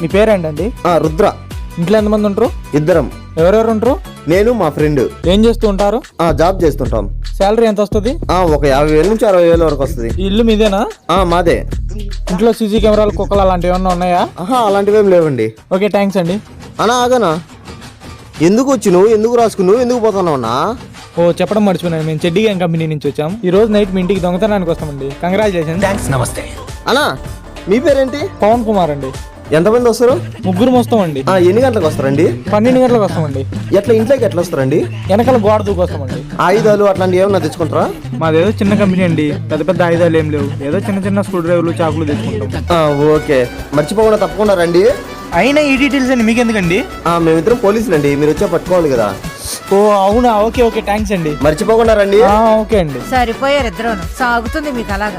మీ పేరేంటండి? రుద్ర. ఇంట్లో ఎంతమంది ఉంటారు? ఇద్దరం. ఎవరెవరు ఉంటారు? నేను మా ఫ్రెండ్. ఏం చేస్తూ ఉంటారు? జాబ్ చేస్తుంటాం. శాలరీ ఎంత వస్తుంది? ఒక 50,000 నుంచి 60,000 వరకు వస్తుంది. ఇల్లు మీదేనా? మాదే. ఇంట్లో సీసీ కెమెరాలు, కుక్కలు అలాంటివి ఏమన్నా ఉన్నాయా? అలాంటివి ఏం లేవండి. ఓకే, థ్యాంక్స్ అండి. ఆగనా, ఎందుకు వచ్చి నువ్వు, ఎందుకు రాసుకున్నావు, ఎందుకు పోతున్నావు అన్నా? చెప్పడం మర్చిపోయాను, మేము చెడ్డీ గ్యాంగ్ కంపెనీ నుంచి వచ్చాం. ఈ రోజు నైట్ మీ ఇంటికి దొంగతనానికి వస్తామండి. కంగ్రాచులేషన్. థ్యాంక్స్. నమస్తే అన్నా, మీ పేరేంటి? పవన్ కుమార్ అండి. ఎంతమంది వస్తారు? ముగ్గురు వస్తామండి. ఎన్ని గంటలకు వస్తారండి? 12 గంటలకు వస్తామండి. ఎట్లా ఇంట్లోకి ఎట్లా వస్తారండి? వెనకాల గోడ దూకొస్తామండి. ఆయుధాలు అట్లాంటివి ఏమన్నా తెచ్చుకుంటారా? మాదేదో చిన్న కంపెనీ అండి, పెద్ద పెద్ద ఆయుధాలు ఏం లేవు. ఏదో చిన్న చిన్న స్క్రూ డ్రైవర్లు, చాకులు తెచ్చుకుంటాం. ఓకే, మర్చిపోకుండా తప్పకుండా రండి. అయినా ఈ డీటెయిల్స్ అండి మీకెందుకండి? మేమిద్దరం పోలీసులు అండి, మీరు వచ్చే పట్టుకోవాలి కదా. అవునా, ఓకే ఓకే, థ్యాంక్స్ అండి. మర్చిపోకుండా రండి. ఓకే అండి. సరిపోయారు ఇద్దరు, సాగుతుంది మీకు అలాగా.